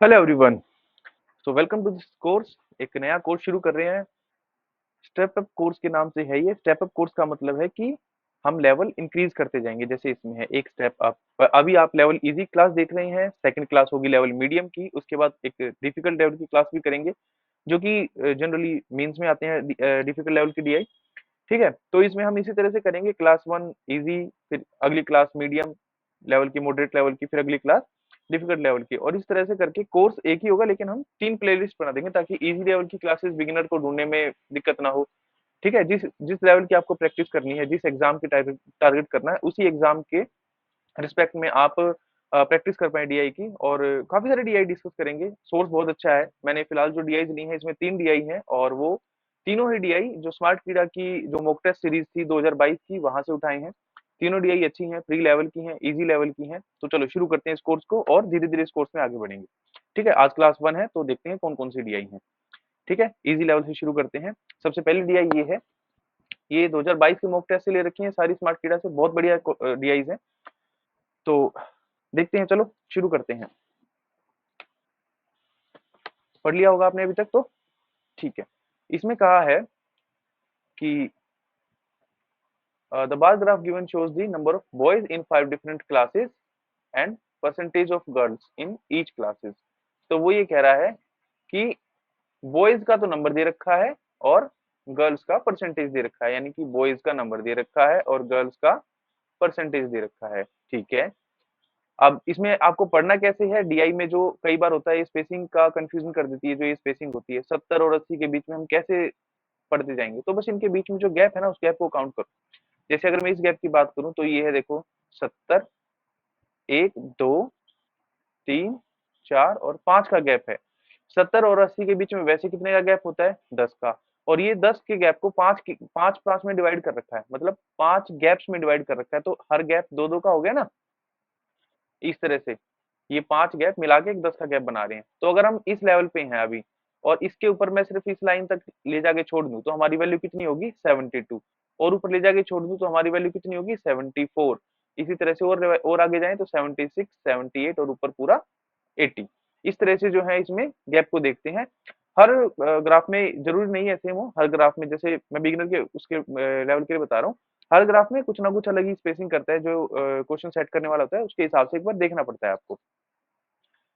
Hello everyone. So welcome to this course. एक नया course शुरू कर रहे हैं। स्टेप अप कोर्स के नाम से है ये। स्टेप अप कोर्स का मतलब है कि हम लेवल इंक्रीज करते जाएंगे। जैसे इसमें है एक स्टेप अप। अभी आप लेवल इजी क्लास देख रहे हैं, सेकंड क्लास होगी लेवल मीडियम की, उसके बाद एक डिफिकल्ट लेवल की क्लास भी करेंगे जो कि जनरली मेंस में आते हैं, डिफिकल्ट लेवल की डीआई। ठीक है, तो इसमें हम इसी तरह से करेंगे। क्लास वन इजी, फिर अगली क्लास मीडियम लेवल की, मॉडरेट लेवल की, फिर अगली क्लास डिफिकल्ट लेवल की, और इस तरह से करके कोर्स एक ही होगा लेकिन हम तीन प्लेलिस्ट बना देंगे ताकि इजी लेवल की क्लासेस बिगिनर को ढूंढने में दिक्कत ना हो। ठीक है, जिस जिस लेवल की आपको प्रैक्टिस करनी है, जिस एग्जाम की टारगेट टारगेट करना है, उसी एग्जाम के रिस्पेक्ट में आप प्रैक्टिस कर पाए डीआई की। और काफी सारे डीआई डिस्कस करेंगे। सोर्स बहुत अच्छा है। मैंने फिलहाल जो डीआई ली है इसमें तीन डीआई हैं, और वो तीनों ही डीआई जो स्मार्ट कीड़ा की जो मॉक टेस्ट सीरीज थी 2022 की, वहां से उठाए हैं। तीनों डीआई अच्छी हैं, प्री लेवल की हैं, इजी लेवल की हैं। तो चलो शुरू करते हैं इस कोर्स को और धीरे धीरे इस कोर्स में आगे बढ़ेंगे। ठीक है, आज क्लास वन है तो देखते हैं कौन कौन सी डीआई है। ठीक है, इजी लेवल से शुरू करते हैं। सबसे पहली डीआई ये है। ये 2022 के मॉक टेस्ट से ले रखी है सारी, स्मार्ट कीड़ा से। बहुत बढ़िया डीआईज है। तो देखते हैं, चलो शुरू करते हैं। पढ़ लिया होगा आपने अभी तक तो। ठीक है, इसमें कहा है कि the bar graph given shows the number of boys in 5 different classes and percentage of girls in each classes. तो वो ये कह रहा है कि बॉयज का तो नंबर दे रखा है और गर्ल्स का परसेंटेज दे रखा है, यानी कि बॉयज का नंबर दे रखा है और गर्ल्स का परसेंटेज दे रखा है। ठीक है, अब इसमें आपको पढ़ना कैसे है। डीआई में जो कई बार होता है, स्पेसिंग का कंफ्यूजन कर देती है। जो ये स्पेसिंग होती है 70 और 80 के बीच में, हम कैसे पढ़ते जाएंगे। तो बस इनके बीच में जो गैप है ना, उस गैप को काउंट करो। जैसे अगर मैं इस गैप की बात करूं तो ये है, देखो 70, 1 2 3 4 और 5 का गैप है। 70 और 80 के बीच में वैसे कितने का गैप होता है, 10 का। और ये 10 के गैप को पांच पांच में डिवाइड कर रखा है, मतलब 5 गैप्स में डिवाइड कर रखा है। तो हर गैप दो दो का हो गया ना, इस तरह से ये 5 गैप मिला के एक 10 का गैप बना रहे हैं। तो अगर हम इस लेवल पे हैं अभी, और इसके ऊपर मैं सिर्फ इस लाइन तक ले जाके छोड़ दूं तो हमारी वैल्यू कितनी होगी, 72। और ऊपर ले जाके छोड़ दूं तो हमारी वैल्यू कितनी होगी, 74। इसी तरह से और आगे जाएं तो 76, 78 और ऊपर पूरा 80। इस तरह से जो है इसमें गैप को देखते हैं। हर ग्राफ में जरूरी नहीं है सेम हो। हर ग्राफ में, जैसे मैं बिगिनर के उसके लेवल के लिए बता रहा हूँ, हर ग्राफ में कुछ ना कुछ अलग ही स्पेसिंग करता है। जो क्वेश्चन सेट करने वाला होता है उसके हिसाब से एक बार देखना पड़ता है आपको।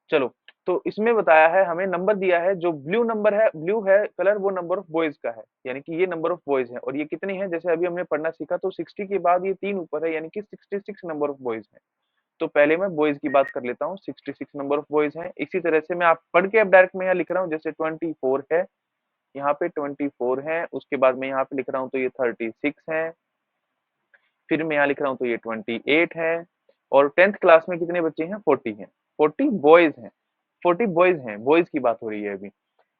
चलो, तो इसमें बताया है, हमें नंबर दिया है। जो ब्लू नंबर है, ब्लू है कलर, वो नंबर ऑफ बॉयज का है, यानी कि ये नंबर ऑफ बॉयज है। और ये कितने हैं, जैसे अभी हमने पढ़ना सीखा तो 60 के बाद ये 3 ऊपर है, यानी कि 66 नंबर ऑफ बॉयज है। तो पहले मैं बॉयज की बात कर लेता हूँ। 66 नंबर ऑफ बॉयज हैं। इसी तरह से मैं आप पढ़ के अब डायरेक्ट में यहाँ लिख रहा हूँ। जैसे 24 है, यहाँ पे 24 है। उसके बाद मैं यहाँ पे लिख रहा हूँ तो ये 36 है। फिर मैं यहाँ लिख रहा हूँ तो ये 28 है। और 10th क्लास में कितने बच्चे हैं, 40 हैं। 40 बॉयज हैं, 40 बॉयज हैं, बॉयज की बात हो रही है अभी।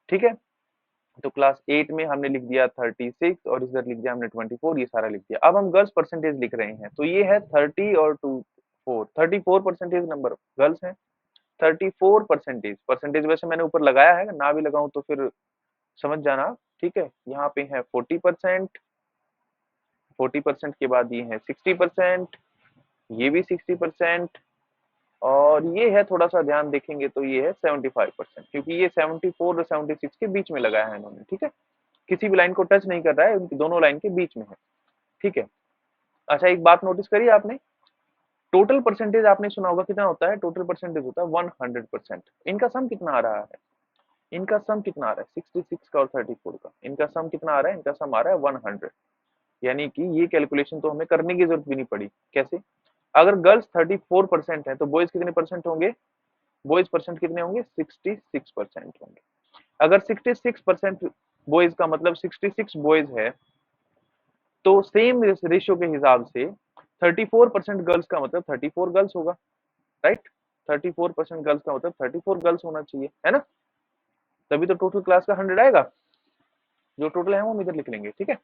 ठीक है, तो क्लास 8 में हमने लिख दिया 36 और इधर लिख दिया हमने 24, ये सारा लिख दिया। अब हम गर्ल्स परसेंटेज लिख रहे हैं, तो ये है 30 और 2 4, 34% नंबर गर्ल्स हैं। 34% परसेंटेज वैसे मैंने ऊपर लगाया है, ना भी लगाऊं तो फिर समझ जाना। ठीक है, यहाँ पे है 40%। 40% के बाद ये है 60%, ये भी 60%। और ये है, थोड़ा सा ध्यान देखेंगे तो ये है 75%, क्योंकि ये 74 और 76 के बीच में लगाया है इन्होंने। ठीक है, किसी भी लाइन को टच नहीं कर रहा है, उनकी दोनों लाइन के बीच में है। ठीक है, अच्छा एक बात नोटिस करी आपने, टोटल परसेंटेज आपने सुना होगा कितना होता है, टोटल परसेंटेज होता है 100%। इनका सम कितना आ रहा है, इनका सम कितना आ रहा है, 66 का और 34 का, इनका सम कितना आ रहा है, इनका सम आ रहा है 100। यानी कि ये कैलकुलेशन तो हमें करने की जरूरत भी नहीं पड़ी। कैसे, अगर गर्ल्स 34% है तो बॉयज कितने परसेंट होंगे, बॉयज परसेंट कितने होंगे, 66% होंगे। अगर 66% बॉयज का मतलब 66 बॉयज है, तो सेम रेशियो के हिसाब से 34% गर्ल्स का मतलब 34 गर्ल्स होगा। राइट, 34% गर्ल्स का मतलब 34 गर्ल्स होना चाहिए, है ना। तभी तो टोटल क्लास का 100 आएगा। जो टोटल है वो हम इधर लिख लेंगे। ठीक है,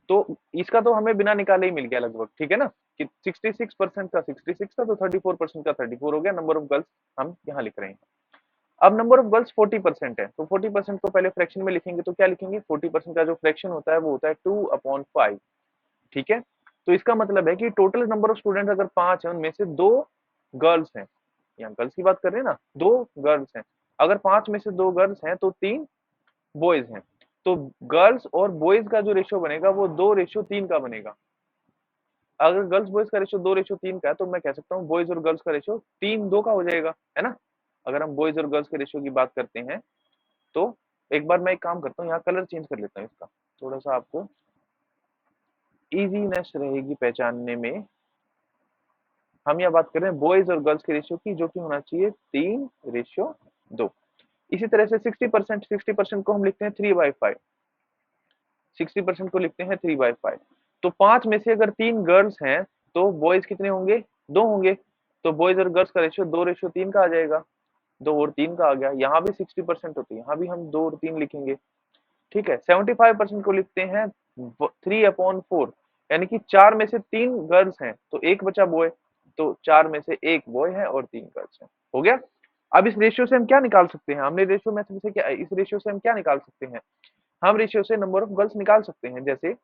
तो इसका तो हमें बिना निकाले ही मिल गया लगभग। ठीक है ना, कि 66% का 66 था तो 34% का 34 हो गया। नंबर ऑफ गर्ल्स हम यहाँ लिख रहे हैं। अब नंबर ऑफ गर्ल्स 40% है, तो 40% को पहले फ्रैक्शन में लिखेंगे तो क्या लिखेंगे, 40% का जो फ्रैक्शन होता है वो होता है 2/5। ठीक है, तो इसका मतलब है कि टोटल नंबर ऑफ स्टूडेंट अगर 5 है, उनमें से 2 गर्ल्स हैं, यहाँ गर्ल्स की बात कर रहे हैं ना, 2 गर्ल्स हैं। अगर 5 में से 2 गर्ल्स हैं तो 3 बॉयज हैं। तो गर्ल्स और बॉयज का जो रेशियो बनेगा वो 2:3 का बनेगा। अगर गर्ल्स बॉयज का रेशियो 2:3 का है तो मैं कह सकता हूँ बॉयज और गर्ल्स का रेशियो 3:2 का हो जाएगा, है ना। अगर हम बॉयज और गर्ल्स के रेशियो की बात करते हैं तो एक बार मैं एक काम करता हूँ, यहाँ कलर चेंज कर लेता हूँ इसका, थोड़ा सा आपको इजीनेस रहेगी पहचानने में। हम यहाँ बात कर रहे हैं बॉयज और गर्ल्स के रेशियो की, जो कि होना चाहिए 3:2। इसी तरह से 60% को हम लिखते हैं 3/5। 60% को लिखते हैं 3/5। तो 5 में से अगर 3 गर्ल्स हैं तो बॉयज कितने होंगे, 2 होंगे। तो बॉयज और गर्ल्स का रेशियो 2:3 का आ जाएगा। 2 और 3 का आ गया। यहाँ भी 60% होती है, यहाँ भी हम 2 और 3 लिखेंगे। ठीक है, 75% को लिखते हैं 3/4, यानी कि 4 में से 3 गर्ल्स हैं तो एक बचा बॉय। तो 4 में से एक बॉय है और 3 गर्ल्स हैं। हो गया। अब इस रेशियो से हम क्या निकाल सकते हैं, हमने रेशियो में से क्या, इस रेशियो से हम क्या निकाल सकते हैं, हम रेशियो से नंबर ऑफ गर्ल्स निकाल सकते हैं। जैसे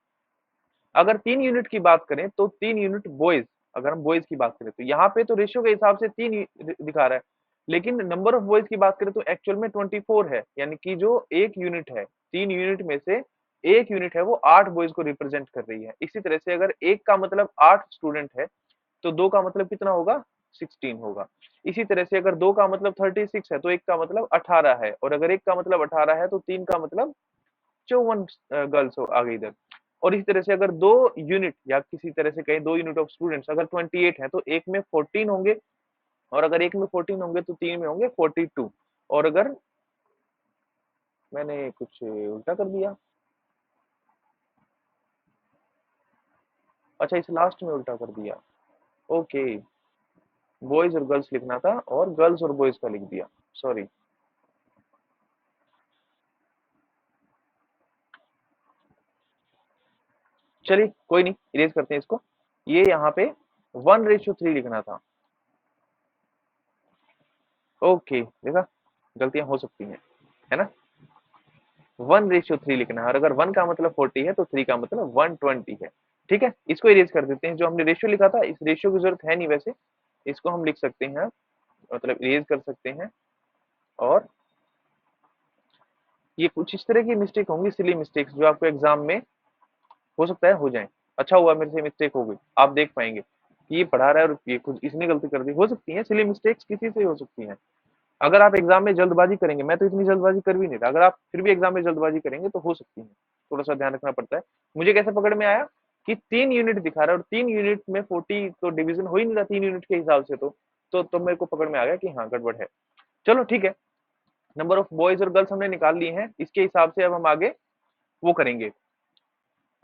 अगर 3 यूनिट की बात करें तो 3 यूनिट बॉयज, अगर हम बॉयज की बात करें तो यहाँ पे तो रेशियो के हिसाब से 3 दिखा रहा है, लेकिन नंबर ऑफ बॉयज की बात करें तो एक्चुअल में 24 है, यानी कि जो एक यूनिट है, 3 यूनिट में से एक यूनिट है वो 8 बॉयज को रिप्रेजेंट कर रही है। इसी तरह से अगर एक का मतलब 8 स्टूडेंट है तो 2 का मतलब कितना होगा, 16 होगा। इसी तरह से अगर 2 का मतलब 36 है तो एक का मतलब 18 है, और अगर एक का मतलब 18 है तो 3 का मतलब 54 गर्ल्स आ गई इधर। और इसी तरह से अगर 2 यूनिट या किसी तरह से कहें 2 यूनिट ऑफ स्टूडेंट्स अगर 28 है तो एक में 14 होंगे, और अगर एक में 14 होंगे तो 3 में होंगे 42। और अगर मैंने कुछ उल्टा कर दिया, अच्छा इस लास्ट में उल्टा कर दिया, ओके, बॉयज और गर्ल्स लिखना था और गर्ल्स और बॉयज का लिख दिया, सॉरी। चलिए कोई नहीं, इरेज करते हैं इसको। ये यहाँ पे 1:3 लिखना था। ओके, देखा, गलतियां हो सकती हैं, है ना। 1:3 लिखना है, और अगर 1 का मतलब 40 है तो 3 का मतलब 120 है। ठीक है, इसको इरेज कर देते हैं। जो हमने रेशियो लिखा था, इस रेशियो की जरूरत है नहीं वैसे, इसको हम लिख सकते हैं, मतलब इरेज कर सकते हैं। और ये कुछ इस तरह की मिस्टेक होंगी, सिली मिस्टेक्स, जो आपको एग्जाम में हो सकता है हो जाए। अच्छा हुआ मेरे से मिस्टेक हो गई, आप देख पाएंगे कि ये पढ़ा रहा है और ये कुछ इसने गलती कर दी। हो सकती है सिली मिस्टेक्स, किसी से हो सकती है। अगर आप एग्जाम में जल्दबाजी करेंगे, मैं तो इतनी जल्दबाजी कर भी नहीं रहा, अगर आप फिर भी एग्जाम में जल्दबाजी करेंगे तो हो सकती है, थोड़ा सा ध्यान रखना पड़ता है। मुझे कैसे पकड़ में आया कि 3 यूनिट दिखा रहा है और 3 यूनिट में 40 तो डिवीजन हो ही नहीं रहा 3 यूनिट के हिसाब से, तो मेरे को पकड़ में आ गया कि हाँ गड़बड़ है। चलो ठीक है, नंबर ऑफ बॉयज और गर्ल्स हमने निकाल लिए हैं, इसके हिसाब से अब हम आगे वो करेंगे,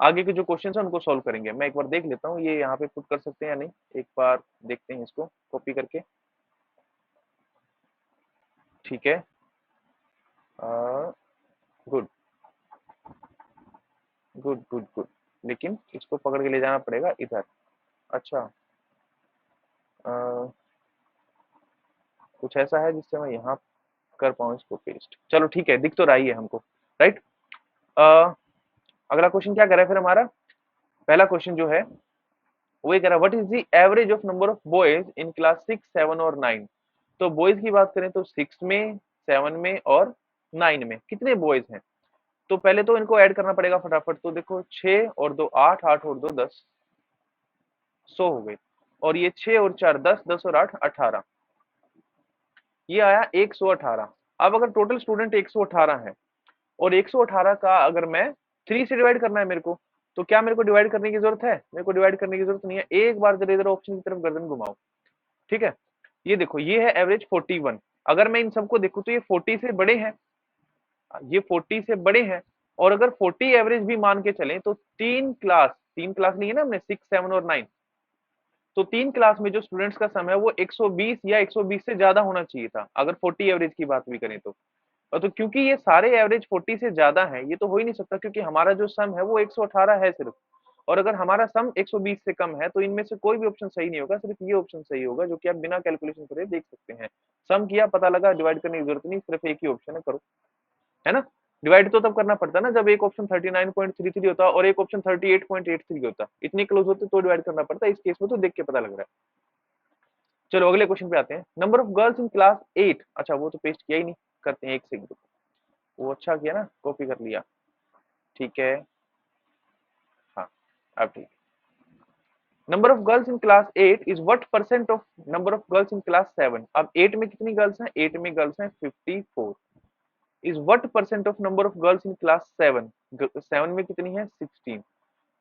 आगे के जो क्वेश्चन है उनको सोल्व करेंगे। मैं एक बार देख लेता हूँ ये यहाँ पे पुट कर सकते हैं या नहीं, एक बार देखते हैं इसको कॉपी करके। ठीक है, गुड गुड गुड गुड, लेकिन इसको पकड़ के ले जाना पड़ेगा इधर। अच्छा, अ, कुछ ऐसा है जिससे मैं यहाँ कर पाऊँ इसको पेस्ट। चलो ठीक है, दिख तो रही है हमको, राइट। अगला क्वेश्चन क्या कर रहा है फिर हमारा, पहला क्वेश्चन जो है वो ये कह रहा है what is the average of number of boys in class 6, 7 और 9। तो बॉयज की बात करें तो 6 में, 7 में और 9 में कितने बॉयज हैं। तो पहले तो इनको ऐड करना पड़ेगा फटाफट। तो देखो 6 और 2 8, 8 और 2 10, 100 हो गए। और ये 6 और 4 10, 10 और 8 18, ये आया 118। अब अगर टोटल स्टूडेंट 118 है और 118 का अगर मैं 3 से डिवाइड करना है मेरे को, तो क्या मेरे को डिवाइड करने की जरूरत है, मेरे को डिवाइड करने की जरूरत नहीं है। एक बार जरा इधर ऑप्शन की तरफ गर्दन घुमाओ। ठीक है, ये देखो ये है एवरेज 41। अगर मैं इन सबको देखूं तो ये 40 से बड़े हैं, ये 40 से बड़े हैं। और अगर 40 एवरेज भी मान के चलें तो तीन क्लास नहीं है ना हमने, 6, 7 और 9। तो 3 क्लास में जो स्टूडेंट्स का सम है वो 120 या 120 से ज्यादा होना चाहिए था, अगर 40 एवरेज की बात भी करें तो। और तो क्योंकि ये सारे एवरेज 40 से ज्यादा हैं, ये तो हो ही नहीं सकता, क्योंकि हमारा जो सम है वो 118 है सिर्फ। और अगर हमारा सम 120 से कम है तो इनमें से कोई भी ऑप्शन सही नहीं होगा, सिर्फ ये ऑप्शन सही होगा, जो कि आप बिना कैलकुलेशन करे देख सकते हैं। सम किया, पता लगा, डिवाइड करने की जरूरत नहीं, सिर्फ एक ही ऑप्शन है, करो, है ना। डिवाइड तो तब करना पड़ता है ना जब एक ऑप्शन 39.33 होता और एक ऑप्शन 38.83 होता, इतनी क्लोज होते तो डिवाइड करना पड़ता है। इस केस में तो देख के पता लग रहा है। चलो अगले क्वेश्चन पे आते हैं। Number of girls in class 8, अच्छा वो तो पेस्ट किया ही नहीं। करते हैं, एक सेकंड। वो अच्छा किया ना, कॉपी कर लिया। ठीक है, हाँ अब ठीक। Number of girls in class 8 is what percent of number of girls in class 7। अब 8 में कितनी गर्ल्स हैं? 8 में गर्ल्स हैं 54। Is what percent of number of girls in class 7? 7 में कितनी है? 16।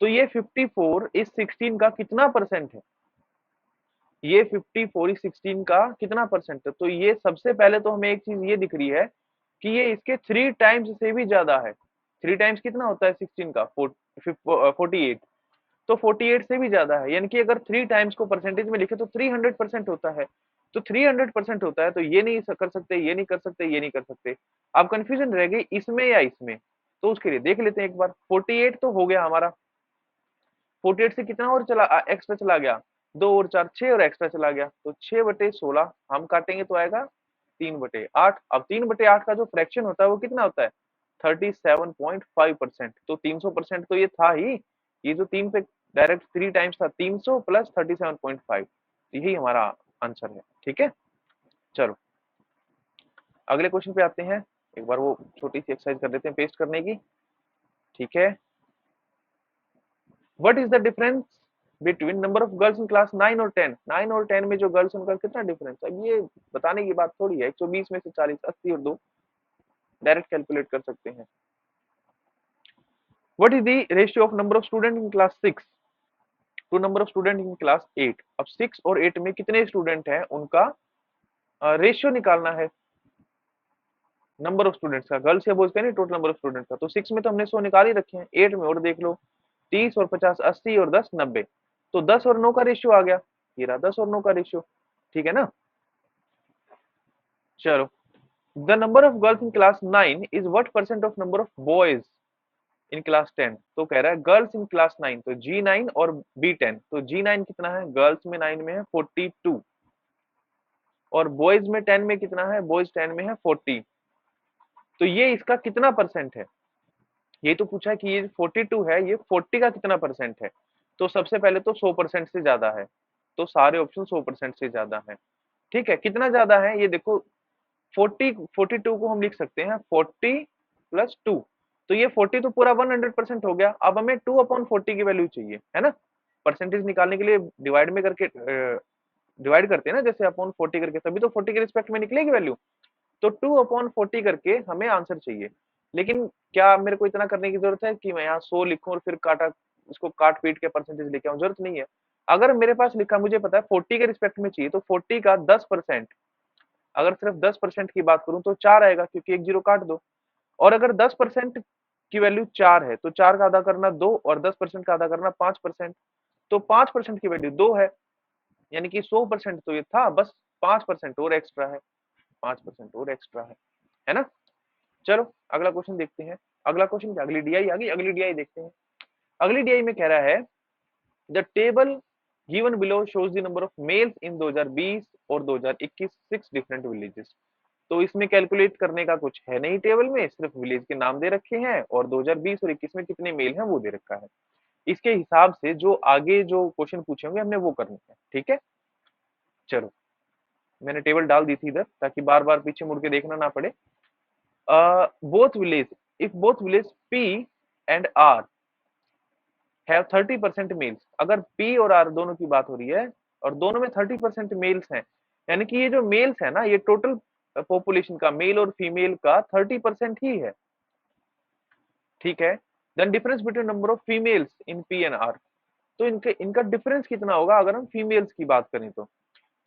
तो ये 54 इस 16 का कितना परसेंट है? ये 54 इस 16 का कितना परसेंट है? तो ये सबसे पहले तो हमें एक चीज ये दिख रही है कि ये इसके 3 टाइम्स से भी ज्यादा है। 3 टाइम्स कितना होता है 16 का? 48। तो 48 से भी ज्यादा है, यानी कि अगर 3 टाइम्स को परसेंटेज में लिखे तो 300% होता है। तो 300% होता है, तो ये नहीं कर सकते, ये नहीं कर सकते, ये नहीं कर सकते। अब कंफ्यूजन रह गई इसमें या इसमें। तो उसके लिए देख लेते हैं एक बार। 48 तो हो गया हमारा। 48 से कितना और चला एक्स्ट्रा चला गया? 2 और 4 6 और एक्स्ट्रा चला गया, तो 6/16 हम काटेंगे तो आएगा 3/8। अब 3/8 का जो फ्रैक्शन होता है वो कितना होता है? 37.5%। तो 300% तो ये था ही। ये जो 3 पे डायरेक्ट 3 टाइम्स था, 300 प्लस 37.5, यही हमारा आंसर है। ठीक है, चलो अगले क्वेश्चन पे आते हैं। एक बार वो छोटी सी एक्सरसाइज कर देते हैं पेस्ट करने की। ठीक है, what is the difference between number of girls in class 9 और 10? 9 और 10 में जो गर्ल्स उनका कितना डिफरेंस है? अब ये बताने की बात थोड़ी है। 120 में से 40, 80 और 2 डायरेक्ट कैलकुलेट कर सकते हैं। What is the ratio of number of student in class 6 to number of student in class 8? अब 6 और 8 में कितने स्टूडेंट हैं उनका रेशियो निकालना है। नंबर ऑफ स्टूडेंट्स का, गर्ल्स या बॉयज का नहीं, टोटल नंबर ऑफ स्टूडेंट का। तो 6 में तो हमने 100 निकाल ही रखे हैं, 8 में और देख लो, 30 और 50 80 और 10 90। तो 10 और 9 का रेशियो आ गया। ये रहा 10 और 9 का रेशियो। ठीक है ना, चलो। The number of girls in class 9 is what percent of number of boys in class 10? तो कह रहा है गर्ल्स इन क्लास 9, तो G9 और B10। तो G9 कितना है? गर्ल्स में 9 में है 42, और बॉयज में 10 में कितना है? बॉयज 10 में है 40। तो ये इसका कितना परसेंट है? ये तो पूछा है कि ये 42 है, ये 40 का कितना परसेंट है? तो सबसे पहले तो 100% से ज्यादा है। तो सारे ऑप्शन 100% से ज्यादा है। ठीक है, कितना ज्यादा है ये देखो। 42 को हम लिख सकते हैं 40 प्लस 2। तो ये 40 तो पूरा 100% हो गया। अब हमें 2/40 की वैल्यू चाहिए, है ना। परसेंटेज निकालने के लिए डिवाइड में करके डिवाइड करते हैं ना, जैसे अपॉन 40 करके, तभी तो 40 के रिस्पेक्ट में निकलेगी वैल्यू। तो 2/40 करके हमें आंसर चाहिए। लेकिन क्या मेरे को इतना करने की जरूरत है कि मैं यहाँ 100 लिखूं और फिर काटा इसको काट पीट के परसेंटेज लेके आऊं? जरूरत नहीं है। अगर मेरे पास लिखा, मुझे पता है 40 के रिस्पेक्ट में चाहिए, तो 40 का 10%, अगर सिर्फ 10% की बात करूं तो 4 आएगा, क्योंकि एक जीरो काट दो। और अगर 10% की वैल्यू 4 है, तो 4 का आधा करना 2 और 10% का आधा करना 5%। तो 5% की वैल्यू 2 है, यानी कि 100% तो ये था, बस 5% और एक्स्ट्रा है। 5% और एक्स्ट्रा है ना। चलो अगला क्वेश्चन देखते हैं। अगला क्वेश्चन क्या, अगली डीआई आ गई, अगली डीआई देखते हैं। अगली डीआई में कह रहा है the table given below shows the number of males इन 2020 और 2021 6 डिफरेंट विलेजेस। तो इसमें कैलकुलेट करने का कुछ है नहीं, टेबल में सिर्फ विलेज के नाम दे रखे हैं और 2020 और 21 में कितने मेल हैं वो दे रखा है। इसके हिसाब से जो आगे जो क्वेश्चन पूछे होंगे हमने वो करने हैं। ठीक है, चलो मैंने टेबल डाल दी थी इधर ताकि बार बार पीछे मुड़ के देखना ना पड़े। Both village, if both village P and R have 30% males, अगर P और R दोनों की बात हो रही है और दोनों में 30% मेल्स हैं, यानी कि ये जो मेल्स है ना, ये टोटल पॉपुलेशन का, मेल और फीमेल का 30% ही है। ठीक है, then difference between number of females in P and R। तो इनका डिफरेंस कितना होगा अगर हम फीमेल्स की बात करें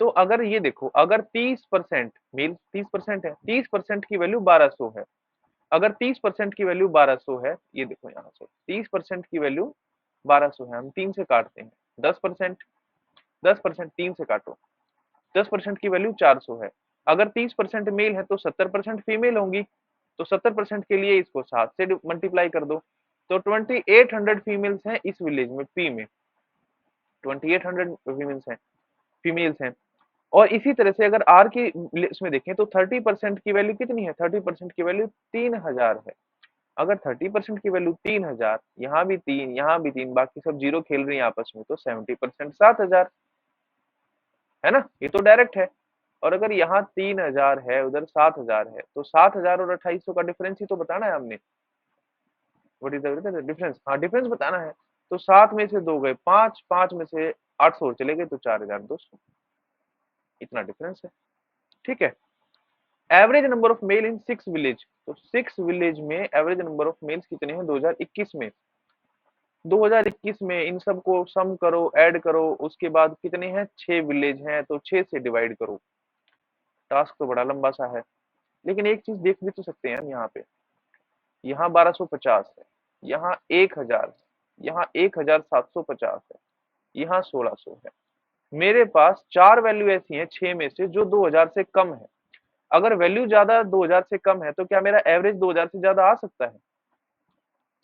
तो अगर ये देखो, अगर 30% मेल 30% है, 30% की वैल्यू 1200 है। अगर 30% की वैल्यू 1200 है, ये देखो यहाँ से 30% की वैल्यू 1200 है, हम 3 से काटते हैं। 10%, 10% 3 से काटो, 10% की वैल्यू 400 है। अगर 30% मेल है तो 70% फीमेल होंगी। तो 70% के लिए इसको 7 से मल्टीप्लाई कर दो। तो 2800 फीमेल्स हैं इस विलेज में, पी में 2800 फीमेल्स हैं। और इसी तरह से अगर आर की इसमें देखें तो 30% की वैल्यू कितनी है? 30% की वैल्यू 3000 है। अगर 30% की वैल्यू 3000, यहाँ भी 3, यहाँ भी 3, बाकी सब जीरो खेल रही है आपस में, तो 70% 7000 है ना। ये तो डायरेक्ट है। और अगर यहाँ 3000 है, उधर 7000 है, तो 7000 और 2800 का डिफरेंस ही तो बताना है हमने। What is the difference? हाँ, डिफरेंस बताना है। तो 7 में से 2 गए 5, 5 में से 800 चले गए, तो 4200, इतना डिफरेंस है। ठीक है। Average number of male in 6 village, तो 6 विलेज में एवरेज नंबर ऑफ मेल्स कितने हैं 2021 में? 2021 में इन सबको सम करो, ऐड करो, उसके बाद कितने हैं 6 विलेज हैं, तो 6 से डिवाइड करो। टास्क तो बड़ा लंबा सा है, लेकिन एक चीज देख भी तो सकते हैं हम यहाँ पे। यहाँ 1250 है, यहाँ 1000 है, यहाँ 1750 है, यहाँ 1600 है। मेरे पास 4 वैल्यू ऐसी हैं 6 में से जो 2000 से कम है। अगर वैल्यू ज्यादा 2000 से कम है तो क्या मेरा एवरेज 2000 से ज्यादा आ सकता है?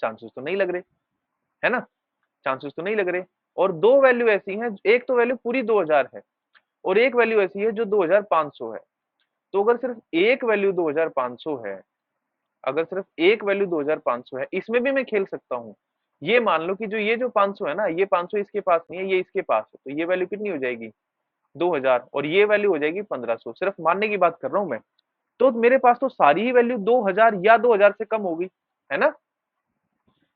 चांसेस तो नहीं लग रहे, है ना? चांसेस तो नहीं लग रहे। और दो वैल्यू ऐसी हैं, एक तो वैल्यू पूरी 2000 है और एक वैल्यू ऐसी है जो 2500 है। तो अगर सिर्फ एक वैल्यू 2500 है, अगर सिर्फ एक वैल्यू 2500 है, इसमें भी मैं खेल सकता हूँ। ये मान लो कि जो ये जो 500 है ना, ये 500 इसके पास नहीं है, ये इसके पास है, तो ये वैल्यू कितनी हो जाएगी 2000, और ये वैल्यू हो जाएगी 1500। सिर्फ मानने की बात कर रहा हूं मैं। तो मेरे पास तो सारी ही वैल्यू 2000 या 2000 से कम होगी, है ना?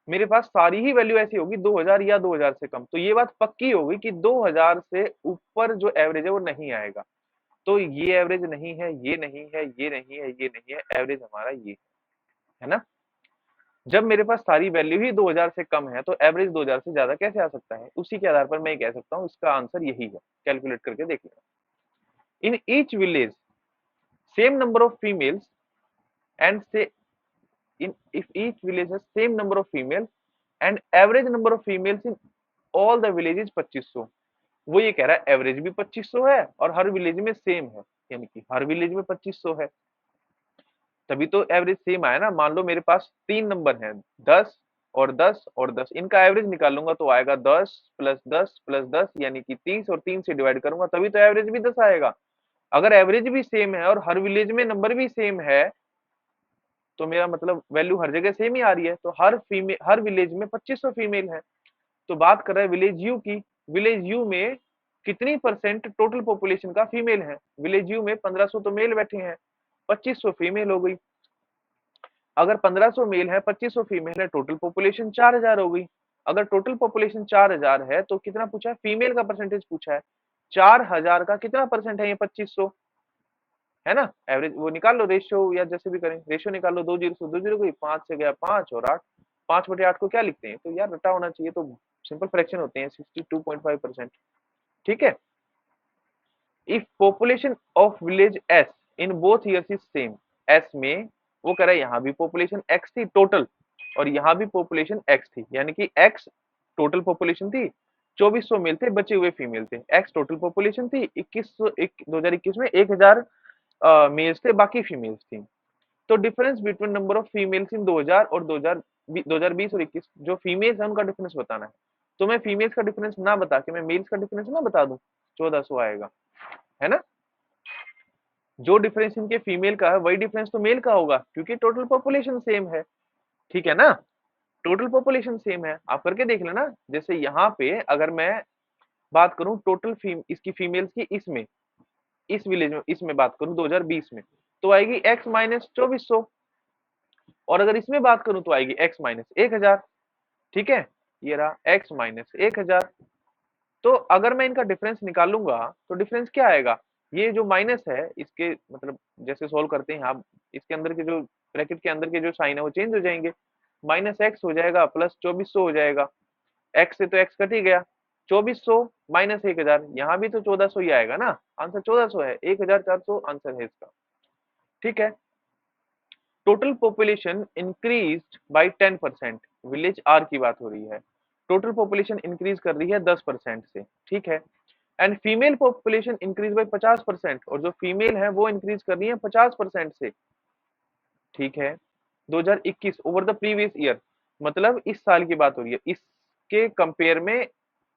मेरे पास सारी ही वैल्यू ऐसी होगी 2000 या 2000 से कम। तो ये बात पक्की होगी कि 2000 से ऊपर जो एवरेज है वो नहीं आएगा। तो ये एवरेज नहीं है, ये नहीं है, ये नहीं है, ये नहीं है, एवरेज हमारा ये है ना? जब मेरे पास सारी वैल्यू ही 2000 से कम है तो एवरेज 2000 से ज्यादा कैसे आ सकता है? उसी के आधार पर मैं कह सकता हूँ इसका आंसर यही है। कैलकुलेट करके देख लेना। In each village same number of females and से in if each village has same number of females and average number of females in all the villages 2500। वो ये कह रहा है एवरेज भी 2500 है और हर विलेज में सेम है, यानी कि हर विलेज में 2500 है, तभी तो एवरेज सेम आया ना। मान लो मेरे पास तीन नंबर हैं 10 और 10 और 10, इनका एवरेज निकालूंगा तो आएगा 10 प्लस 10 प्लस 10 यानी कि 30, और 3 से डिवाइड करूंगा तभी तो एवरेज भी 10 आएगा। अगर एवरेज भी सेम है और हर विलेज में नंबर भी सेम है तो मेरा मतलब वैल्यू हर जगह सेम ही आ रही है। तो हर विलेज में 2500 फीमेल है। तो बात कर रहे हैं विलेज यू की। विलेज यू में कितनी परसेंट टोटल पॉपुलेशन का फीमेल है? विलेज यू में 1500 तो मेल बैठे हैं, 2500 फीमेल हो गई। अगर 1500 मेल है 2500 फीमेल है, टोटल पॉपुलेशन 4000 हो गई। अगर टोटल पॉपुलेशन 4000 है तो कितना पूछा है? फीमेल का परसेंटेज पूछा है। 4000 का कितना परसेंट है? ये 2500 है ना। एवरेज वो निकाल लो, रेशियो या जैसे भी करें, रेशियो निकाल लो। 2 जीरो से 2 जीरो गई, 5 से गया 5 और 8, 5/8 को क्या लिखते हैं? तो यार रटा होना चाहिए, तो सिंपल फ्रैक्शन होते हैं 62.5%। ठीक है। If population of village S in both years is same, S में वो कह रहा है यहाँ भी पॉपुलेशन एक्स थी टोटल और यहाँ भी पॉपुलेशन एक्स थी, यानी कि एक्स टोटल पॉपुलेशन थी, 2400 मेल थे, बचे हुए फीमेल थे। एक्स टोटल पॉपुलेशन थी 2021 में 1000 मेल्स थे, बाकी फीमेल्स थी। तो difference between number of females इन 2000 और 2020 और 21, जो फीमेल्स है उनका डिफरेंस बताना है। तो मैं फीमेल्स का डिफरेंस ना बता के मैं मेल्स का डिफरेंस ना बता दूं, 1400 आएगा, है ना। जो डिफरेंस इनके फीमेल का है वही डिफरेंस तो मेल का होगा, क्योंकि टोटल पॉपुलेशन सेम है। ठीक है ना, टोटल पॉपुलेशन सेम है। आप करके देख लेना। जैसे यहाँ पे अगर मैं बात करूं टोटल इसकी फीमेल्स की, इसमें इस विलेज में इसमें बात करूं 2020 में, तो आएगी x माइनस 2400, और अगर इसमें बात करूं तो आएगी x माइनस 1000। ठीक है, ये रहा x माइनस 1000। तो अगर मैं इनका डिफरेंस निकालूंगा तो डिफरेंस क्या आएगा? ये जो माइनस है इसके मतलब जैसे सोल्व करते हैं आप, इसके अंदर के जो ब्रैकेट के अंदर के जो साइन है वो चेंज हो जाएंगे। माइनस एक्स हो जाएगा प्लस 2400 हो जाएगा। एक्स से तो एक्स कट ही गया, 2400 माइनस 1000, यहाँ भी तो 1400 ही आएगा ना। आंसर 1400 है, 1400 आंसर है इसका। ठीक है। Total population increased by 10%, village R की बात हो रही है। टोटल पॉपुलेशन इंक्रीज कर रही है 10% से। ठीक है। And female population increase by 50%, और जो फीमेल है वो इंक्रीज कर रही है 50% से। ठीक है। 2021 ओवर द प्रीवियस ईयर, मतलब इस साल की बात हो रही है, इसके कंपेयर में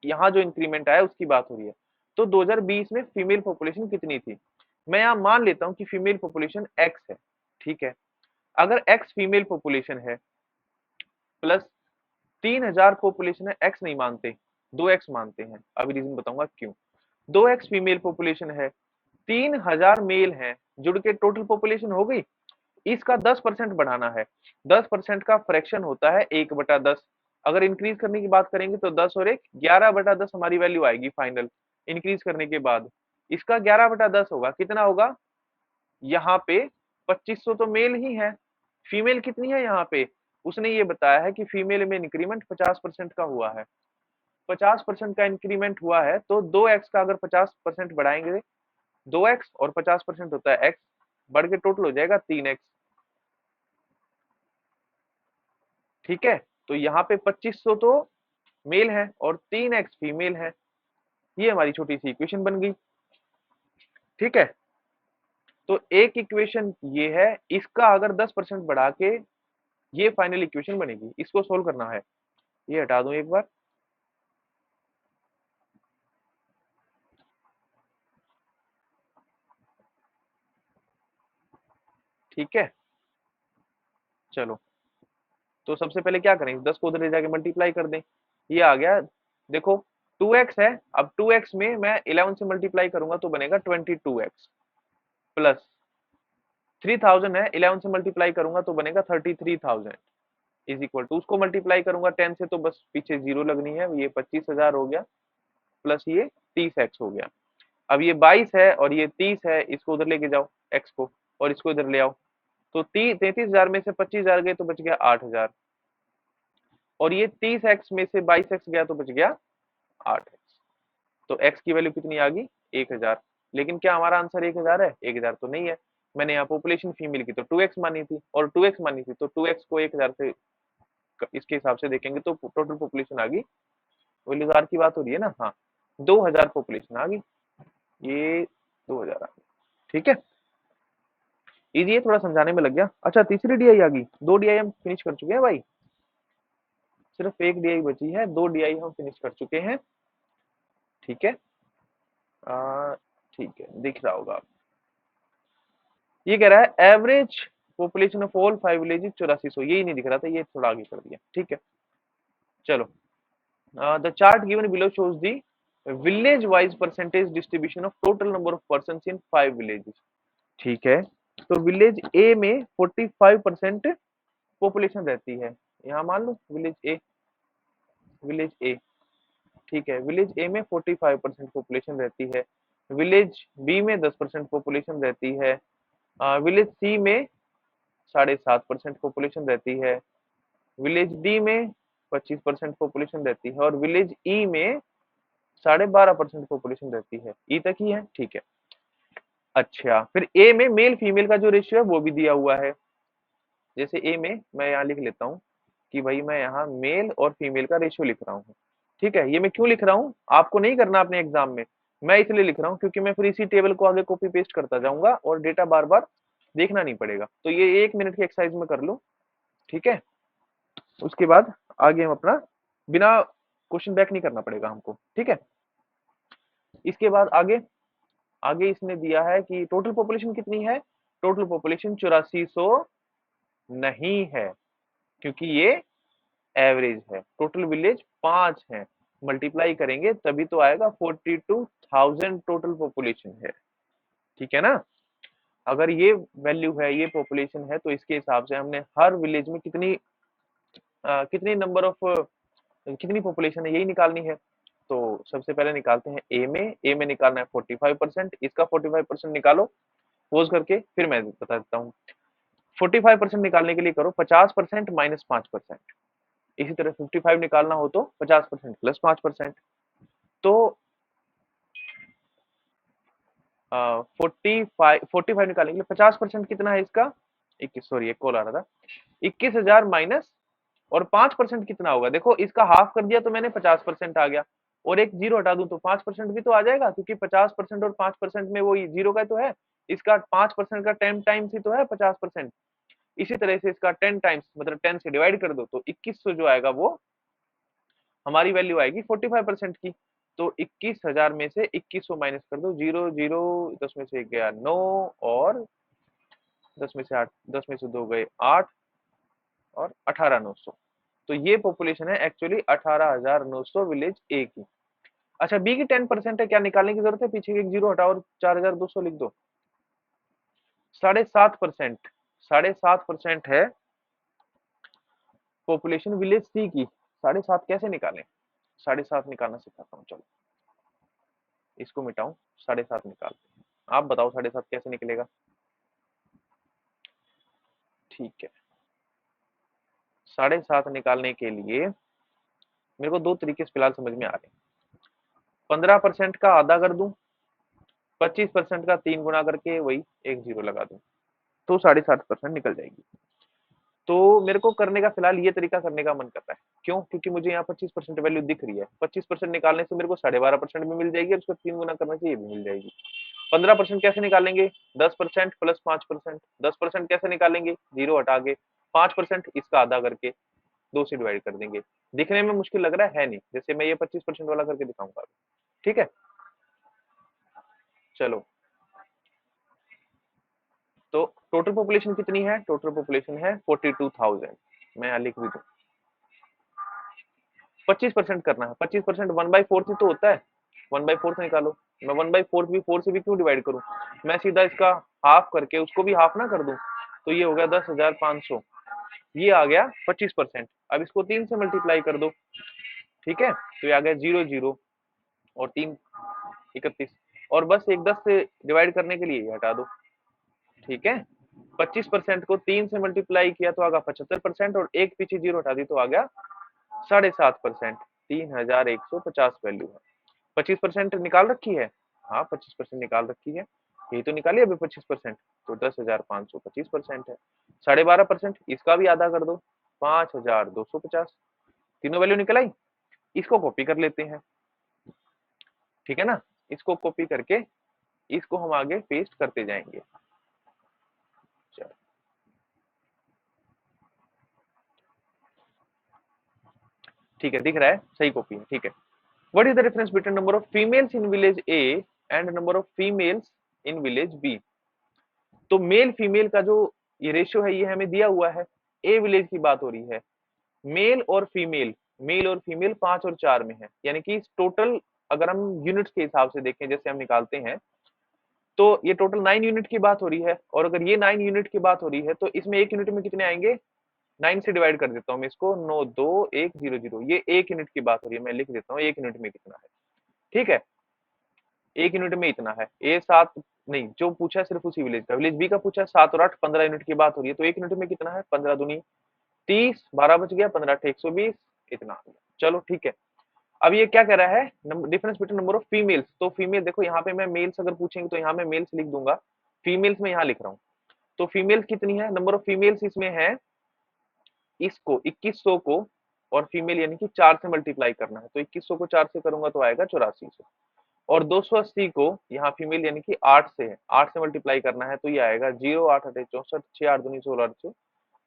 यहाँ जो इंक्रीमेंट आया उसकी बात हो रही है। तो 2020 में फीमेल पॉपुलेशन कितनी थी? मैं यहाँ मान लेता हूँ कि फीमेल पॉपुलेशन एक्स है। ठीक है। अगर एक्स फीमेल पॉपुलेशन है प्लस 3000 पॉपुलेशन है, एक्स नहीं मानते, 2x मानते हैं। अभी रीजन बताऊंगा क्यों। 2x फीमेल पॉपुलेशन है 3000 मेल हैं, जुड़ के टोटल पॉपुलेशन हो गई। इसका 10% बढ़ाना है। 10% का फ्रैक्शन होता है 1/10। अगर इंक्रीज करने की बात करेंगे तो 10 और 1 11/10 हमारी वैल्यू आएगी फाइनल इंक्रीज करने के बाद। इसका 11/10 होगा, कितना होगा यहाँ पे 2500 तो मेल ही है। फीमेल कितनी है यहाँ पे, उसने ये बताया है कि फीमेल में इंक्रीमेंट 50% का हुआ है। 50% का इंक्रीमेंट हुआ है तो 2x का अगर 50% बढ़ाएंगे, 2x और 50% होता है x, बढ़ के टोटल हो जाएगा 3x। ठीक है, तो यहाँ पे 2500 तो मेल है और 3x फीमेल है। ये हमारी छोटी सी इक्वेशन बन गई। ठीक है, तो एक इक्वेशन ये है, इसका अगर 10% बढ़ा के ये फाइनल इक्वेशन बनेगी, इसको सोल्व करना है। ये हटा दूं एक बार। ठीक है, चलो, तो सबसे पहले क्या करें, 10 को उधर ले जाके मल्टीप्लाई कर दें। ये आ गया, देखो 2x है, अब 2x में मैं 11 से मल्टीप्लाई करूंगा तो बनेगा 22x, प्लस 3000 है, 11 से मल्टीप्लाई करूंगा तो बनेगा 33,000, इज इक्वल टू, उसको मल्टीप्लाई करूंगा 10 से तो बस पीछे जीरो लगनी है, ये 25,000 हो गया, प्लस ये 30x हो गया। अब ये 22 है और ये 30 है, इसको उधर लेके जाओ x को, और इसको इधर ले आओ, तो 33,000 में से 25,000 गए तो बच गया 8,000, और ये 30x में से 22x गया तो बच गया 8x। तो x की वैल्यू कितनी आ गई, 1000। लेकिन क्या हमारा आंसर 1000 है, 1000 तो नहीं है। मैंने यहाँ पॉपुलेशन फीमेल की तो 2x मानी थी, और 2x मानी थी तो 2x को 1000 से इसके हिसाब से देखेंगे तो टोटल पॉपुलेशन आ गई, वैल्यूज आर की बात हो रही है ना, हाँ 2000 पॉपुलेशन आ गई, ये 2000 आ गई। ठीक है, इजी है, थोड़ा समझाने में लग गया। अच्छा, तीसरी डीआई आ गई, 2 डीआई हम फिनिश कर चुके हैं भाई, सिर्फ एक डीआई बची है, 2 डीआई हम फिनिश कर चुके हैं। ठीक है, ठीक है, दिख रहा होगा। ये कह रहा है average population of all 5 villages 8400, यही नहीं दिख रहा था, ये थोड़ा आगे कर दिया। ठीक है, चलो, the chart given below shows the village wise percentage distribution of total number of person in 5 villages. ठीक है, तो विलेज ए में 45% पॉपुलेशन रहती है, यहाँ मान लो विलेज ए, विलेज ए। ठीक है, विलेज ए में 45% पॉपुलेशन रहती है, विलेज बी में 10% पॉपुलेशन रहती है, विलेज सी में 7.5% पॉपुलेशन रहती है, विलेज डी में 25% पॉपुलेशन रहती है, और विलेज ई में 12.5% पॉपुलेशन रहती है। ई तक ही है, ठीक है। अच्छा, फिर ए में मेल फीमेल का जो रेशियो है वो भी दिया हुआ है। जैसे ए में मैं यहाँ लिख लेता हूँ कि भाई मैं यहाँ मेल और फीमेल का रेशियो लिख रहा हूँ। ठीक है, ये मैं क्यों लिख रहा हूँ, आपको नहीं करना अपने एग्जाम में, मैं इसलिए लिख रहा हूँ क्योंकि मैं फिर इसी टेबल को आगे कॉपी पेस्ट करता जाऊंगा और डेटा बार बार देखना नहीं पड़ेगा। तो ये 1 मिनट की एक्सरसाइज में कर लो। ठीक है, उसके बाद आगे हम अपना बिना क्वेश्चन बैक नहीं करना पड़ेगा हमको। ठीक है, इसके बाद आगे आगे इसने दिया है कि टोटल पॉपुलेशन कितनी है, टोटल पॉपुलेशन 8400 नहीं है, क्योंकि ये एवरेज है, टोटल विलेज 5 है, मल्टीप्लाई करेंगे तभी तो आएगा 42,000 टोटल पॉपुलेशन है। ठीक है ना, अगर ये वैल्यू है, ये पॉपुलेशन है, तो इसके हिसाब से हमने हर विलेज में कितनी नंबर ऑफ कितनी पॉपुलेशन है यही निकालनी है। तो सबसे पहले निकालते हैं ए में निकालना है 45%, इसका 45% निकालो पोज करके, फिर मैं बता देता हूँ। 45% निकालने के लिए करो 50% माइनस 5%, इसी तरह 55 निकालना हो तो 50% प्लस 5%। तो 45 निकालने के लिए 50% कितना है इसका, 21, सॉरी एक कॉल आ रहा था, 21,000 माइनस, और 5% कितना होगा, देखो इसका हाफ कर दिया तो मैंने 50% आ गया, और एक जीरो हटा दूं तो 5% भी तो आ जाएगा, क्योंकि 50% और 5% में वो जीरो का तो है, इसका 5% का 10 टाइम्स ही तो है 50%। इसी तरह से इसका 10 टाइम्स मतलब 10 से डिवाइड कर दो तो 2100 जो आएगा वो हमारी वैल्यू आएगी 45% की। तो 21,000 में से 2100 माइनस कर दो, जीरो जीरो, 10 में से 1 गया 9, और 10 में से 8, 10 में से 2 गए 8, और 18,900। तो ये पॉपुलेशन है एक्चुअली 18,900 विलेज ए की। अच्छा बी की 10% है, क्या निकालने की जरूरत है? पीछे के एक जीरो हटाओ और 4200 लिख दो। 7.5%, 7.5% है पॉपुलेशन विलेज सी की। 7.5 कैसे निकालें? 7.5 निकालना सिखाता हूँ, चलो इसको मिटाऊं, 7.5 निकालते हैं। आप बताओ 7.5 कैसे निकलेगा? ठीक है, 7.5 निकालने के लिए मेरे को दो तरीके से फिलहाल समझ में आ रहे हैं। 15% का आधा कर दूं, 25% का 3 गुना करके वही एक जीरो लगा दूं, तो 7.5% निकल जाएगी। तो मेरे को करने का फिलहाल ये तरीका करने का मन कर रहा है। क्यों? क्योंकि मुझे यहाँ 25% वैल्यू दिख रही है। 25% निकालने से मेरे को 12.5% भी मिल जाएगी और उसको 3 गुना करने से ये भी मिल जाएगी। 15% कैसे निकालेंगे? 10% प्लस 5%। 10% कैसे निकालेंगे? जीरो हटा के 5% इसका आधा करके 2 से डिवाइड कर देंगे। दिखने में मुश्किल लग रहा है नहीं? जैसे मैं ये 25% वाला करके दिखाऊंगा। ठीक है, चलो। तो टोटल पॉपुलेशन कितनी है? टोटल पॉपुलेशन है 42,000। मैं यहाँ लिख भी दूं। 25% करना है। 25% 1/4 ही तो होता है। 1/4 निकालो। मैं 1/4 भी 4 से भी क्यों डिवाइड करूं? मैं सीधा इसका हाफ करके उसको भी हाफ ना कर दूं। तो ये हो गया 10,500। ये आ गया 25%। अब इसको 3 से मल्टीप्लाई कर दो। ठीक है, तो ये आ गया 0 0 और 3 31। और बस एक 10 से डिवाइड करने के लिए ये हटा दो। ठीक है, 25% को 3 से मल्टीप्लाई किया तो आ गया 75%, और एक पीछे जीरो हटा दी तो आ गया 7.5%। 3,150 वैल्यू है। 25% निकाल रखी है? हाँ 25% निकाल रखी है, यही तो निकाली अभी 25%। तो 10,500 25% है। 12.5% इसका भी आधा कर दो, 5,250। तीनों वैल्यू निकल आई। इसको कॉपी कर लेते हैं, ठीक है ना? इसको कॉपी करके इसको हम आगे पेस्ट करते जाएंगे। चलो ठीक है, दिख रहा है, सही कॉपी है। ठीक है, what is the difference between number of females in village A and number of females in village B? तो मेल फीमेल का जो ये रेशियो है ये हमें दिया हुआ है। ए विलेज की बात हो रही है। मेल और फीमेल, मेल और फीमेल 5 और 4 में है, यानी कि टोटल अगर हम यूनिट्स के हिसाब से देखें जैसे हम निकालते हैं, तो ये टोटल 9 यूनिट की बात हो रही है। और अगर ये 9 यूनिट की बात हो रही है तो इसमें एक यूनिट में कितने आएंगे? 9 से डिवाइड कर देता हूँ मैं इसको, 9 2 1 0 0। ये एक यूनिट की बात हो रही है, मैं लिख देता हूँ एक यूनिट में कितना है। ठीक है, एक यूनिट में इतना है। ए 7 नहीं, जो पूछा है सिर्फ उसी विलेज का। विलेज बी का पूछा है 7 और 8 15 यूनिट की बात हो रही है, तो एक यूनिट में कितना है? 15 दूनी 30, 12 बच गया, 15 8 120, इतना आ गया। चलो ठीक है, अब ये क्या कह रहा है? Difference between number of females. तो फीमेल देखो यहाँ पे मैं मेल्स अगर पूछेंगे तो यहाँ मैं मेल्स लिख दूंगा, फीमेल्स में यहाँ लिख रहा हूँ। तो फीमेल्स कितनी है? नंबर ऑफ फीमेल्स इसमें है, इसको 2100 को और फीमेल यानी कि 4 से मल्टीप्लाई करना है। तो 2100 को 4 से करूंगा तो आएगा 8400। और 280 को यहाँ फीमेल यानी कि 8 से है, 8 से मल्टीप्लाई करना है तो ये आएगा 0 8 8 64 6 8 दूनी 16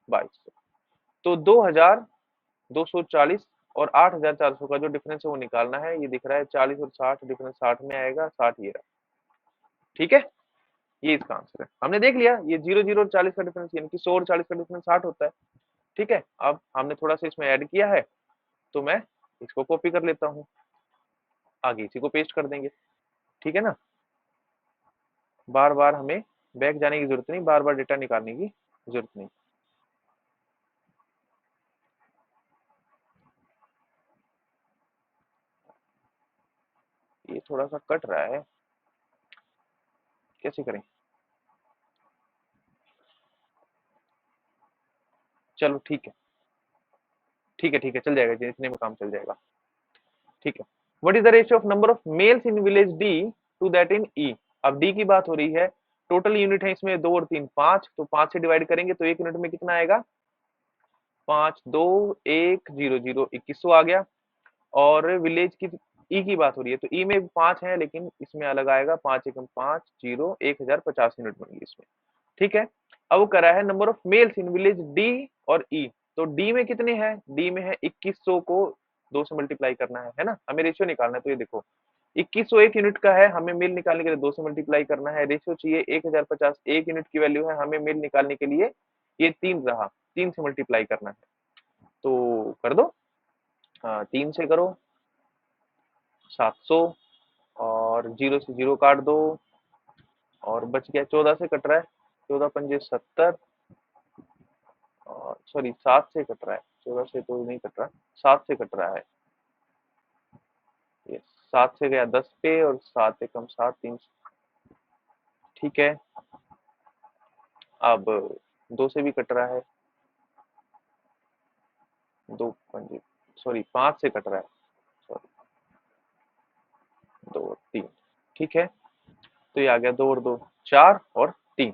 2200। तो 2240 और 8400 का जो डिफरेंस है वो निकालना है। ये दिख रहा है 40 और 60, डिफरेंस 60 में आएगा, 60 ये रहा। ठीक है, ये इसका आंसर है। हमने देख लिया ये 0 0 और 40 का डिफरेंस यानी कि 100 और 40 का डिफरेंस 60 होता है। ठीक है, अब हमने थोड़ा सा इसमें ऐड किया है तो मैं इसको कॉपी कर लेता हूँ, आगे इसी को पेस्ट कर देंगे। ठीक है ना, बार बार हमें बैक जाने की जरूरत नहीं, बार बार डेटा निकालने की जरूरत नहीं। ये थोड़ा सा कट रहा है, कैसे करें? चलो ठीक है, ठीक है, ठीक है, चल जाएगा जी, इतने में काम चल जाएगा। ठीक है, what is the ratio of number of males in village D to that in E? अब डी की बात हो रही है, टोटल यूनिट है इसमें 2 और 3 5, तो 5 से डिवाइड करेंगे तो एक यूनिट में कितना आएगा? 5 2 1 0 0 2100 आ गया। और विलेज की ई की बात हो रही है, तो ई में 5 है लेकिन इसमें अलग आएगा, 5 एकम 5 0 1050 यूनिट बनेगी इसमें। ठीक है, अब वो करा है number of males in village D और ई। तो डी में कितने हैं? डी में है 2100 को 2 से मल्टीप्लाई करना है ना, हमें रेशियो निकालना है। तो ये देखो 2100 एक यूनिट का है, हमें मेल निकालने के लिए 2 से मल्टीप्लाई करना है। रेशियो चाहिए 1050, एक यूनिट की वैल्यू है, हमें मेल निकालने के लिए ये 3 रहा, 3 से मल्टीप्लाई करना है। तो कर दो, हाँ 3 से करो, 700, और 0 से 0 काट दो, और बच गया 14 से कट रहा है, 14 पंजे 70, और सॉरी 7 से कट रहा है, 14 से तो नहीं कट रहा, 7 से कट रहा है ये। 7 से गया 10 पे, और 7 एकम 7, 3, ठीक है। अब 2 से भी कट रहा है, 2 पंजे सॉरी 5 से कट रहा है, सॉरी 2 और 3, ठीक है। तो ये आ गया 2 और 2 4 और 3,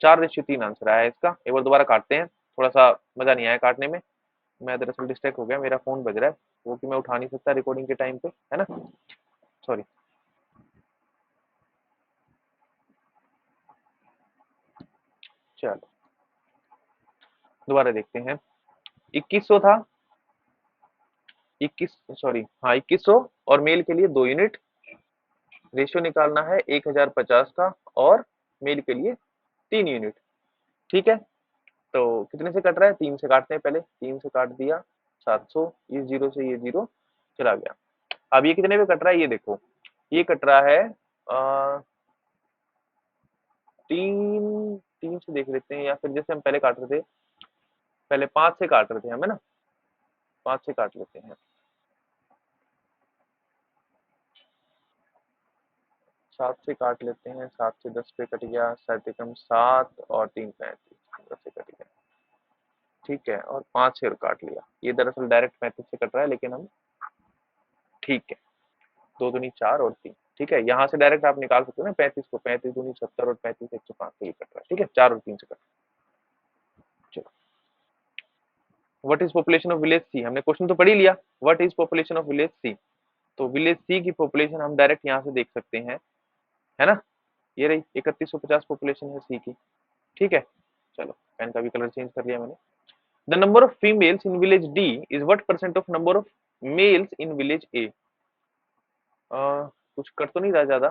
4:3 आंसर आया है इसका। एक बार दोबारा काटते हैं, थोड़ा सा मजा नहीं आया काटने में, मैं दरअसल डिस्ट्रैक्ट हो गया, मेरा फोन बज रहा है, वो कि मैं उठा नहीं सकता रिकॉर्डिंग के टाइम पे, है ना, सॉरी। चलो दोबारा देखते हैं। 2100 था, 21 सॉरी हाँ 2100, और मेल के लिए 2 यूनिट, रेशियो निकालना है 1050 का, और मेल के लिए 3 यूनिट, ठीक है। तो कितने से कट रहा है, 3 से काटते हैं, पहले 3 से काट दिया 700, ये 0 से ये 0 चला गया। अब ये कितने पे कट रहा है, ये देखो, ये कट रहा है 3 से देख लेते हैं, या फिर जैसे हम पहले काट रहे थे, पहले 5 से काट रहे थे हम, है ना, 5 से काट लेते हैं, 7 से काट लेते हैं, 7 से 10 पे कट गया, 7 एकम 7 और 3 35, 10 से कट गया, ठीक है, और 5 से और काट लिया, ये दरअसल डायरेक्ट 35 से कट रहा है, लेकिन हम ठीक है, 2 दूनी 4 और 3, ठीक है, यहाँ से डायरेक्ट आप निकाल सकते हो ना 35 को, 35 दूनी 70 और 35 105 से ये कट रहा है, ठीक है, 4 और 3 से कट रहा है। चलो, what is population of village C, हमने क्वेश्चन तो पढ़ ही लिया, what is population of village C, तो विलेज सी की पॉपुलेशन हम डायरेक्ट यहाँ से देख सकते हैं, है ना, ये रही 3150 पॉपुलेशन है सी की, ठीक है। चलो पेन का भी कलर चेंज कर लिया मैंने। The number of females in village D is what percent of number of males in village A, कुछ कट तो नहीं रहा ज्यादा,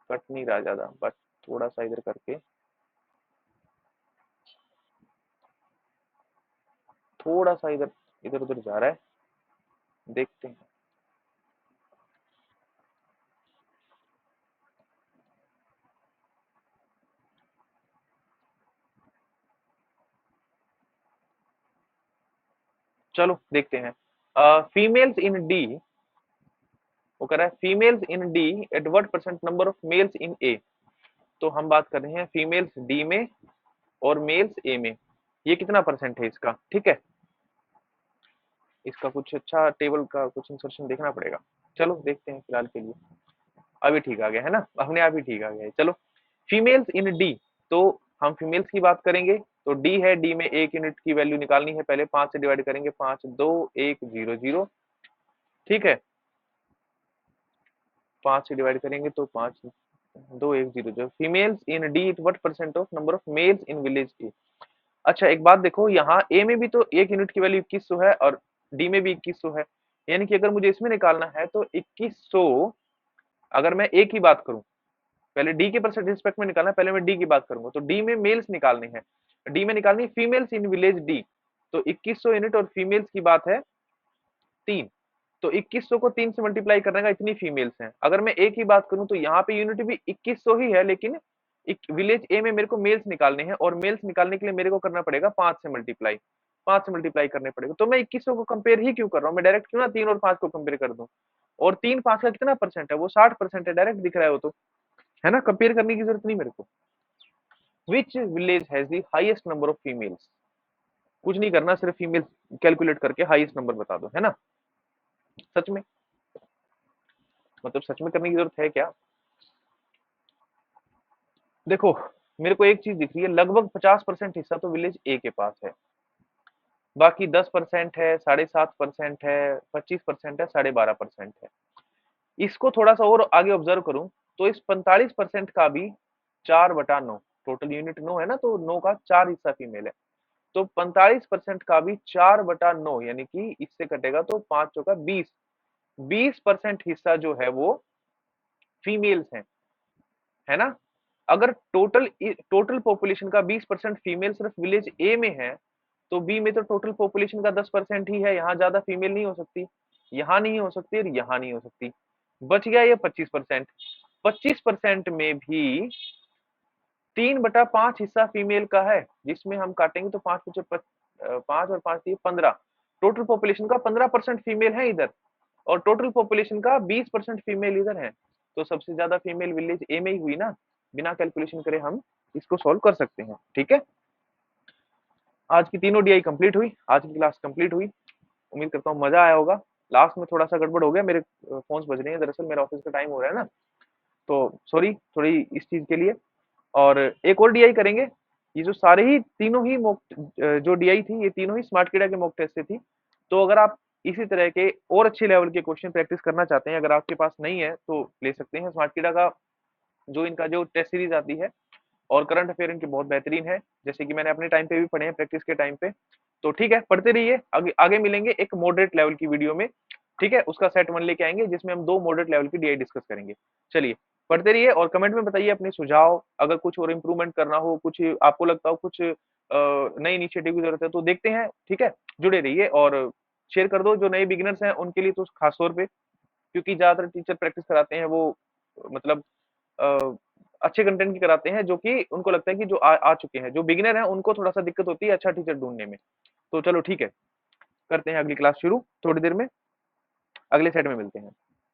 कट नहीं रहा ज्यादा, बट थोड़ा सा इधर करके, थोड़ा सा इधर इधर उधर जा रहा है, देखते हैं। चलो देखते हैं। फीमेल्स इन डी, वो कह रहा है females in D at what percent number of males in A, तो हम बात कर रहे हैं फीमेल्स डी में और मेल्स ए में, ये कितना परसेंट है इसका, ठीक है। इसका कुछ अच्छा टेबल का कुछ इंसर्शन देखना पड़ेगा, चलो देखते हैं फिलहाल के लिए। अभी ठीक आ गया है ना, अपने आप ही ठीक आ गया है, चलो। फीमेल्स इन डी, तो हम फीमेल्स की बात करेंगे, तो डी है, डी में 1 यूनिट की वैल्यू निकालनी है, पहले 5 से डिवाइड करेंगे, 5 2 1 0 0, ठीक है, 5 से डिवाइड करेंगे तो 5 2 1 0 0, females in D what percent of number of males in village A. अच्छा एक बात देखो, यहाँ ए में भी तो 1 यूनिट की वैल्यू 2100 है, और डी में भी 2100 है, यानी कि अगर मुझे इसमें निकालना है तो 2100, अगर मैं ए की बात करूं, पहले डी के परसेंट रिस्पेक्ट में निकालना है, पहले मैं डी की बात करूंगा, तो डी में मेल्स निकालने हैं, डी में निकालनी है फीमेल्स इन विलेज डी, तो 2100 यूनिट, और फीमेल्स की बात है 3, तो 2100 को 3 से मल्टीप्लाई करने का इतनी फीमेल्स हैं। अगर मैं ए की बात करूं तो यहाँ पे यूनिट भी 2100 ही है, लेकिन विलेज ए में मेरे को मेल्स निकालने हैं, और मेल्स निकालने के लिए मेरे को करना पड़ेगा 5 से मल्टीप्लाई, 5 से मल्टीप्लाई करने पड़ेगा, तो मैं 2100 को कंपेयर ही क्यों कर रहा हूँ, मैं डायरेक्ट क्यों ना 3 और 5 को कंपेयर कर दूं, और 3 5 का कितना परसेंट है, वो 60% है, डायरेक्ट दिख रहा है वो तो, है ना, कंपेयर करने की जरूरत नहीं मेरे को। Which village has the highest number of females, कुछ नहीं करना, सिर्फ फीमेल कैलकुलेट करके हाईएस्ट नंबर बता दो, है ना, सच में, मतलब सच में करने की जरूरत है क्या। देखो मेरे को एक चीज दिख रही है, लगभग 50% हिस्सा तो विलेज ए के पास है, बाकी 10% है, 7.5% है, 25% है, 12.5% है। इसको थोड़ा सा और आगे ऑब्जर्व करूं, तो इस 45% का भी 4/9, टोटल यूनिट 9 है ना, तो 9 का 4 हिस्सा फीमेल है, तो 45% का भी 4/9, यानी कि इससे कटेगा तो 5 चौका 20, 20% हिस्सा जो है वो फीमेल्स है ना। अगर टोटल टोटल पॉपुलेशन का 20% फीमेल सिर्फ विलेज ए में है, तो बी में तो टोटल पॉपुलेशन का 10% ही है, यहाँ ज्यादा फीमेल नहीं हो सकती, यहाँ नहीं हो सकती, और यहाँ नहीं हो सकती, बच गया ये 25%। 25% में भी 3/5 हिस्सा फीमेल का है, जिसमें हम काटेंगे तो 5 और 5 दिए 15। टोटल पॉपुलेशन का 15% फीमेल है इधर, और टोटल पॉपुलेशन का 20% फीमेल इधर है। तो सबसे ज्यादा फीमेल विलेज ए में ही हुई ना, बिना कैलकुलेशन करे हम इसको सॉल्व कर सकते हैं। ठीक है, आज की तीनों डीआई कंप्लीट हुई, आज की क्लास कंप्लीट हुई। उम्मीद करता हूँ मजा आया होगा। लास्ट में थोड़ा सा गड़बड़ हो गया, मेरे फोन्स बज रहे हैं, दरअसल मेरा ऑफिस का टाइम हो रहा है ना, तो सॉरी थोड़ी इस चीज के लिए। और एक और डीआई करेंगे। ये जो सारे ही तीनों ही मॉक जो डीआई थी, ये तीनों ही स्मार्ट किडा के मॉक टेस्ट से थी। तो अगर आप इसी तरह के और अच्छे लेवल के क्वेश्चन प्रैक्टिस करना चाहते हैं, अगर आपके पास नहीं है तो ले सकते हैं। स्मार्ट किडा का जो इनका जो टेस्ट सीरीज आती है और करंट अफेयर इनके बहुत बेहतरीन है, जैसे कि मैंने अपने टाइम पे भी पढ़े हैं, प्रैक्टिस के टाइम पे। तो ठीक है, पढ़ते रहिए। आगे आगे मिलेंगे एक मॉडरेट लेवल की वीडियो में। ठीक है, उसका सेट 1 लेके आएंगे, जिसमें हम 2 मॉडरेट लेवल की डीआई डिस्कस करेंगे। चलिए, पढ़ते रहिए और कमेंट में बताइए अपने सुझाव। अगर कुछ और इम्प्रूवमेंट करना हो, कुछ आपको लगता हो कुछ नई इनिशिएटिव की जरूरत है, तो देखते हैं। ठीक है, जुड़े रहिए और शेयर कर दो। जो नए बिगिनर्स हैं उनके लिए तो खास तौर पे, क्योंकि ज्यादातर टीचर प्रैक्टिस कराते हैं वो मतलब अ, अच्छे कंटेंट की कराते हैं, जो कि उनको लगता है कि जो आ चुके हैं। जो बिगिनर हैं उनको थोड़ा सा दिक्कत होती है अच्छा टीचर ढूंढने में। तो चलो ठीक है, करते हैं अगली क्लास शुरू थोड़ी देर में। अगले सेट में मिलते हैं।